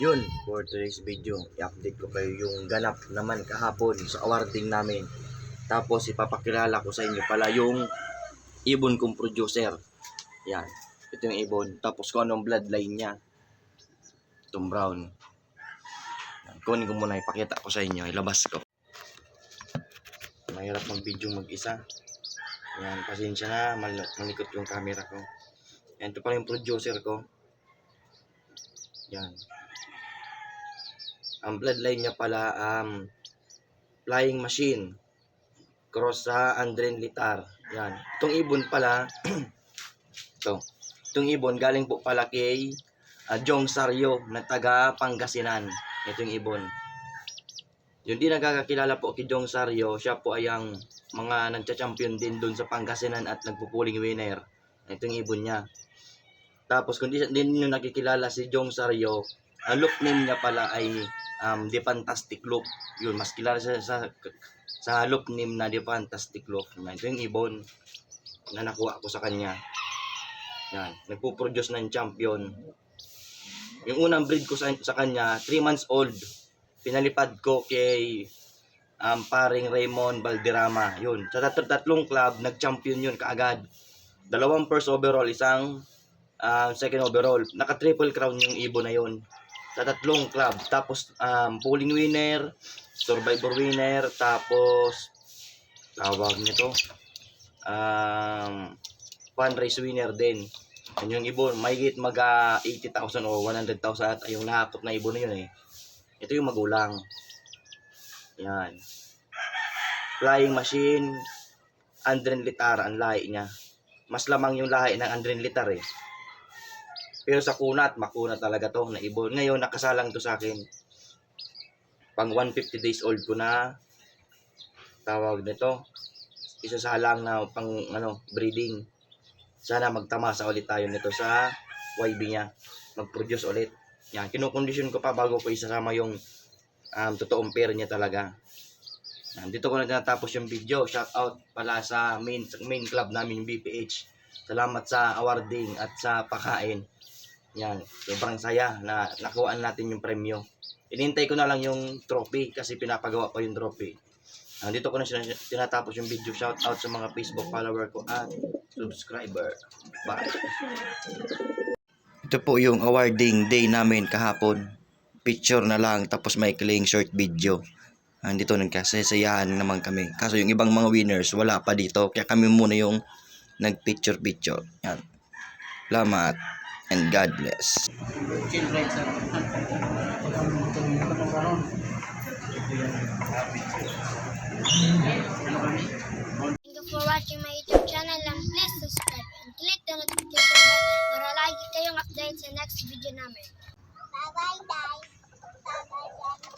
Yun, for today's video, i-update ko kayo yung ganap naman kahapon sa awarding namin. Tapos ipapakilala ko sa inyo pala yung ibon kong producer. Yan, ito yung ibon. Tapos kung anong bloodline niya. Itong brown. Yan, kunin ko muna, ipakita ko sa inyo, ilabas ko. Mahirap mag-video mag-isa. Yan, pasensya na, malikot yung camera ko. Yan, ito pala yung producer ko. Yan. Ang bloodline niya pala Flying Machine cross sa Andren Litar. Yan. Itong ibon pala itong ibon galing po pala kay Jong Sario na taga Pangasinan. Ito yung ibon. Yung di nagkakakilala po kay Jong Sario, siya po ay ang mga nagcha-champion din doon sa Pangasinan at nagpupuling winner. Ito yung ibon niya. Tapos kung di nyo nakikilala si Jong Sario, ang look name niya pala ay The Fantastic Look. Yun, mas kilala siya sa look name na The Fantastic Look. Ito yung ibon na nakuha ko sa kanya. Yan, nagpo-produce ng champion. Yung unang breed ko sa kanya, 3 months old. Pinalipad ko kay paring Raymond Valderrama. Yun, sa tatlong club, nag-champion yun kaagad. 2 first overall, isang second overall. Naka-triple crown yung ibon na yun. Sa 3 club. Tapos, pulling winner, survivor winner, tapos, tawag nito, fundraise winner din. Yan yung ibon. May higit mag 80,000 o 100,000 at yung nahakot na ibon na yun eh. Ito yung magulang. Yan. Flying Machine, Andren Litar, ang lahi niya. Mas lamang yung lahi ng Andren Litar eh. Pero sa kunat, makuna talaga to na ibon. Ngayon, nakasalang to sa akin. Pang 150 days old ko na. Tawag nito. Isasalang na pang breeding. Sana magtamasa ulit tayo nito sa YB niya. Mag-produce ulit. Yan, kinukondisyon ko pa bago ko isasama yung totoong pair niya talaga. Yan, dito ko na tinatapos yung video. Shout out pala sa main club namin, yung BPH. Salamat sa awarding at sa pakain. Yan, sobrang saya na nakuhaan natin yung premyo. Inintay ko na lang yung trophy kasi pinapagawa ko yung trophy. Dito ko na tinatapos yung video. Shout out sa mga Facebook follower ko at subscriber. Bye. Ito po yung awarding day namin kahapon. Picture na lang tapos may kiling short video. Dito nagkasayahan naman kami. Kaso yung ibang mga winners wala pa dito. Kaya kami muna yung nag-picture. Yan. Salamat. And God bless. Thank you for watching my YouTube channel and please subscribe and click the notification bell para lagi kayong update sa next video namin. Bye bye guys!